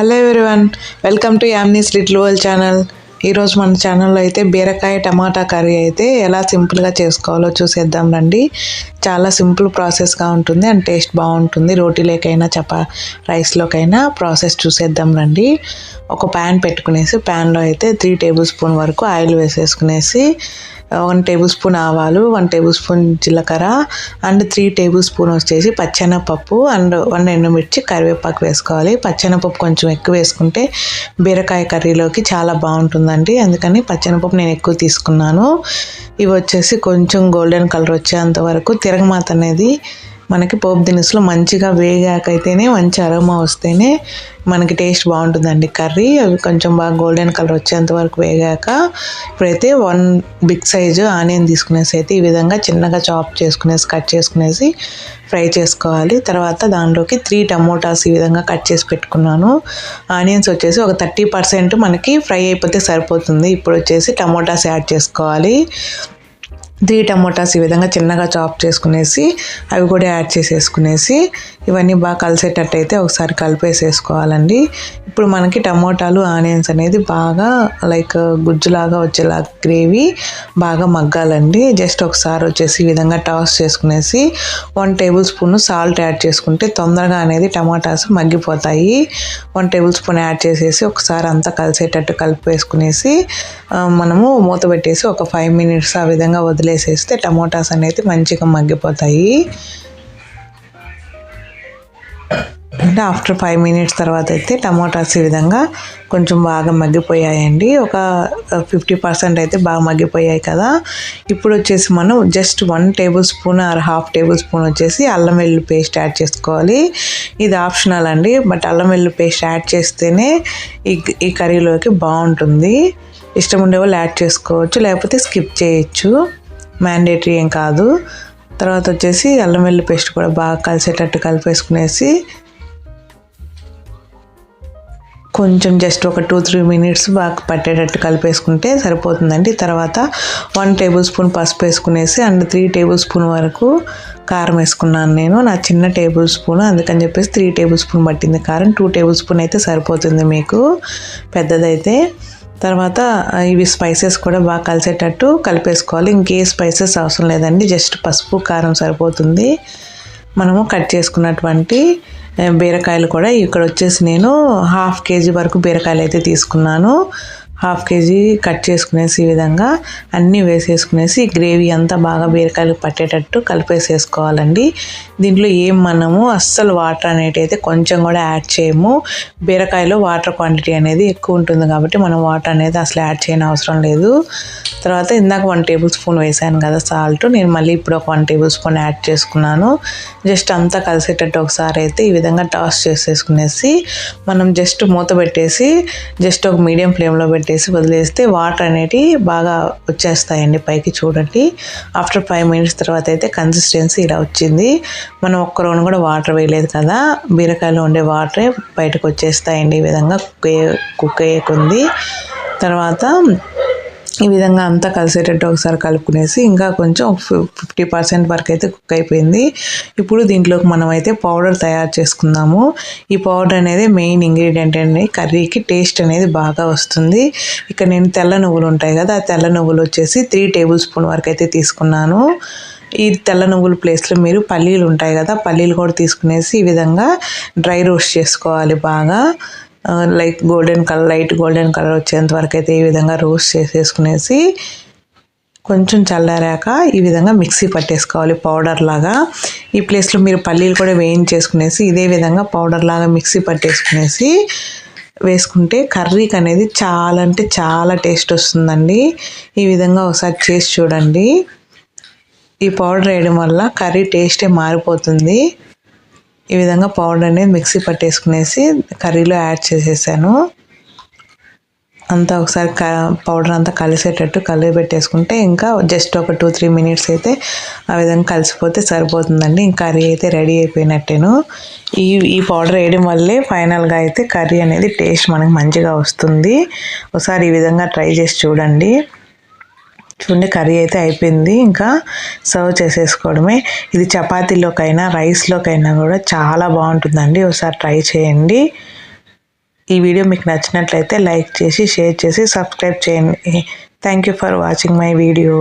Hello everyone, welcome to యామ్నీస్ little world channel. ఈరోజు మన ఛానల్లో అయితే బీరకాయ టమాటా కర్రీ అయితే ఎలా సింపుల్గా చేసుకోవాలో చూసేద్దాం రండి. చాలా సింపుల్ ప్రాసెస్గా ఉంటుంది అండ్ టేస్ట్ బాగుంటుంది. రోటీలోకైనా రైస్లోకైనా ప్రాసెస్ చూసేద్దాం రండి. ఒక ప్యాన్ పెట్టుకునేసి ప్యాన్లో అయితే 3 టేబుల్ స్పూన్ వరకు ఆయిల్ వేసేసుకునేసి 1 టేబుల్ స్పూన్ ఆవాలు, 1 టేబుల్ స్పూన్ జీలకర్ర అండ్ 3 టేబుల్ స్పూన్ వచ్చేసి పచ్చెనపప్పు అండ్ 1 ఎండుమిర్చి, కరివేపాకు వేసుకోవాలి. పచ్చెనపప్పు కొంచెం ఎక్కువ వేసుకుంటే బీరకాయ కర్రీలోకి చాలా బాగుంటుందండి. అందుకని పచ్చెనపప్పు నేను ఎక్కువ తీసుకున్నాను. ఇవి వచ్చేసి కొంచెం గోల్డెన్ కలర్ వచ్చేంత వరకు తిరగమాత అనేది మనకి పోపు దినుసులు మంచిగా వేగాకైతేనే మంచి అరోమా వస్తేనే మనకి టేస్ట్ బాగుంటుందండి కర్రీ. అవి కొంచెం బాగా గోల్డెన్ కలర్ వచ్చేంత వరకు వేగాక ఇప్పుడైతే 1 బిగ్ సైజు ఆనియన్ తీసుకునేసి అయితే ఈ విధంగా చిన్నగా చాప్ చేసుకునేసి కట్ చేసుకునేసి ఫ్రై చేసుకోవాలి. తర్వాత దాంట్లోకి 3 టమోటాస్ ఈ విధంగా కట్ చేసి పెట్టుకున్నాను. ఆనియన్స్ వచ్చేసి ఒక 30% మనకి ఫ్రై అయిపోతే సరిపోతుంది. ఇప్పుడు వచ్చేసి టమోటాస్ యాడ్ చేసుకోవాలి. 3 టమోటాస్ ఈ విధంగా చిన్నగా చాప్ చేసుకునేసి అవి కూడా యాడ్ చేసేసుకునేసి ఇవన్నీ బాగా కలిసేటట్టు అయితే ఒకసారి కలిపేసేసుకోవాలండి. ఇప్పుడు మనకి టమోటాలు ఆనియన్స్ అనేది బాగా గుజ్జులాగా వచ్చేలా గ్రేవీ బాగా మగ్గాలండి. జస్ట్ ఒకసారి వచ్చేసి ఈ విధంగా టాస్ చేసుకునేసి 1 టేబుల్ స్పూన్ సాల్ట్ యాడ్ చేసుకుంటే తొందరగా అనేది టమాటాస్ మగ్గిపోతాయి. 1 టేబుల్ స్పూన్ యాడ్ చేసేసి ఒకసారి అంతా కలిసేటట్టు కలిపేసుకునేసి మనము మూత పెట్టేసి ఒక 5 మినిట్స్ ఆ విధంగా వదిలేసేస్తే టమోటాస్ అనేది మంచిగా మగ్గిపోతాయి. అంటే ఆఫ్టర్ 5 మినిట్స్ తర్వాత అయితే టమోటాస్ ఈ విధంగా కొంచెం బాగా మగ్గిపోయాయండి. ఒక 50% అయితే బాగా మగ్గిపోయాయి కదా. ఇప్పుడు వచ్చేసి మనం just 1 table spoon or half table spoon వచ్చేసి అల్లం వెల్లుల్లి పేస్ట్ యాడ్ చేసుకోవాలి. ఇది ఆప్షనల్ అండి, బట్ అల్లం వెల్లుల్లి పేస్ట్ యాడ్ చేస్తేనే ఈ కర్రీలోకి బాగుంటుంది. ఇష్టం ఉండే వాళ్ళు యాడ్ చేసుకోవచ్చు, లేకపోతే స్కిప్ చేయొచ్చు, మ్యాండేటరీ ఏం కాదు. తర్వాత వచ్చేసి అల్లం వెల్లుల్లి పేస్ట్ కూడా బాగా కలిసేటట్టు కలిపేసుకునేసి కొంచెం జస్ట్ ఒక 2-3 మినిట్స్ బాగా పట్టేటట్టు కలిపేసుకుంటే సరిపోతుందండి. తర్వాత 1 టేబుల్ స్పూన్ పసుపు వేసుకునేసి అండ్ 3 టేబుల్ స్పూన్ వరకు కారం వేసుకున్నాను నేను. నా చిన్న టేబుల్ స్పూన్ అందుకని చెప్పేసి 3 టేబుల్ స్పూన్ పట్టింది కారం. 2 టేబుల్ స్పూన్ అయితే సరిపోతుంది మీకు పెద్దదైతే. తర్వాత ఇవి స్పైసెస్ కూడా బాగా కలిసేటట్టు కలిపేసుకోవాలి. ఇంకే స్పైసెస్ అవసరం లేదండి, జస్ట్ పసుపు కారం సరిపోతుంది. మనము కట్ చేసుకున్నటువంటి బీరకాయలు కూడా ఇక్కడ వచ్చేసి నేను 1/2 కేజీ వరకు బీరకాయలు అయితే తీసుకున్నాను. 1/2 కేజీ కట్ చేసుకునేసి ఈ విధంగా అన్నీ వేసేసుకునేసి గ్రేవీ అంతా బాగా బీరకాయలు పట్టేటట్టు కలిపేసేసుకోవాలండి. దీంట్లో మనము అస్సలు వాటర్ అనేది అయితే కొంచెం కూడా యాడ్ చేయము. బీరకాయలో వాటర్ క్వాంటిటీ అనేది ఎక్కువ ఉంటుంది కాబట్టి మనం వాటర్ అనేది అసలు యాడ్ చేయని అవసరం లేదు. తర్వాత ఇందాక 1 టేబుల్ స్పూన్ వేసాను కదా సాల్ట్, నేను మళ్ళీ ఇప్పుడు ఒక 1 టేబుల్ స్పూన్ యాడ్ చేసుకున్నాను. జస్ట్ అంతా కలిసేటట్టు ఒకసారి అయితే ఈ విధంగా టాస్ చేసేసుకునేసి మనం జస్ట్ మూత పెట్టేసి జస్ట్ ఒక మీడియం ఫ్లేమ్లో పెట్టేసి వదిలేస్తే వాటర్ అనేవి బాగా వచ్చేస్తాయండి పైకి. చూడండి, ఆఫ్టర్ 5 మినిట్స్ తర్వాత అయితే కన్సిస్టెన్సీ ఇలా వచ్చింది. మనం ఒక్క రౌండ్ కూడా వాటర్ వేయలేదు కదా, బీరకాయలో ఉండే వాటరే బయటకు వచ్చేస్తాయండి ఈ విధంగా కుక్ అయ్యేకుంది. తర్వాత ఈ విధంగా అంతా కలిసేటట్టు ఒకసారి కలుపుకునేసి ఇంకా కొంచెం 50% వరకు అయితే కుక్ అయిపోయింది. ఇప్పుడు దీంట్లోకి మనం అయితే పౌడర్ తయారు చేసుకుందాము. ఈ పౌడర్ అనేది మెయిన్ ఇంగ్రీడియంట్ అండి, కర్రీకి టేస్ట్ అనేది బాగా వస్తుంది. ఇక్కడ నేను తెల్ల నువ్వులు ఉంటాయి కదా, ఆ తెల్ల నువ్వులు వచ్చేసి 3 టేబుల్ స్పూన్ వరకు అయితే తీసుకున్నాను. ఈ తెల్ల నువ్వుల ప్లేస్లో మీరు పల్లీలు ఉంటాయి కదా, పల్లీలు కూడా తీసుకునేసి ఈ విధంగా డ్రై రోస్ట్ చేసుకోవాలి బాగా. లైట్ గోల్డెన్ కలర్ వచ్చేంత వరకు అయితే ఈ విధంగా రోస్ట్ చేసేసుకునేసి కొంచెం చల్లారాక ఈ విధంగా మిక్సీ పట్టేసుకోవాలి పౌడర్ లాగా. ఈ ప్లేస్లో మీరు పల్లీలు కూడా వేయించేసుకునేసి ఇదే విధంగా పౌడర్ లాగా మిక్సీ పట్టేసుకునేసి వేసుకుంటే కర్రీకి అనేది చాలా అంటే చాలా టేస్ట్ వస్తుందండి. ఈ విధంగా ఒకసారి చేసి చూడండి. ఈ పౌడర్ వేయడం వల్ల కర్రీ టేస్టే మారిపోతుంది. ఈ విధంగా పౌడర్ అనేది మిక్సీ పట్టేసుకునేసి కర్రీలో యాడ్ చేసేసాను. అంతా ఒకసారి పౌడర్ అంతా కలిసేటట్టు కలిపి పెట్టేసుకుంటే ఇంకా జస్ట్ ఒక 2-3 మినిట్స్ అయితే ఆ విధంగా కలిసిపోతే సరిపోతుందండి. ఇంకా కర్రీ అయితే రెడీ అయిపోయినట్టేను. ఈ పౌడర్ వేయడం వల్లే ఫైనల్గా అయితే కర్రీ అనేది టేస్ట్ మనకి మంచిగా వస్తుంది. ఒకసారి ఈ విధంగా ట్రై చేసి చూడండి. చూడండి, కర్రీ అయితే అయిపోయింది, ఇంకా సర్వ్ చేసేసుకోవడమే. ఇది చపాతీలోకైనా రైస్లోకైనా కూడా చాలా బాగుంటుందండి, ఒకసారి ట్రై చేయండి. ఈ వీడియో మీకు నచ్చినట్లయితే లైక్ చేసి షేర్ చేసి సబ్స్క్రైబ్ చేయండి. Thank you for watching my video.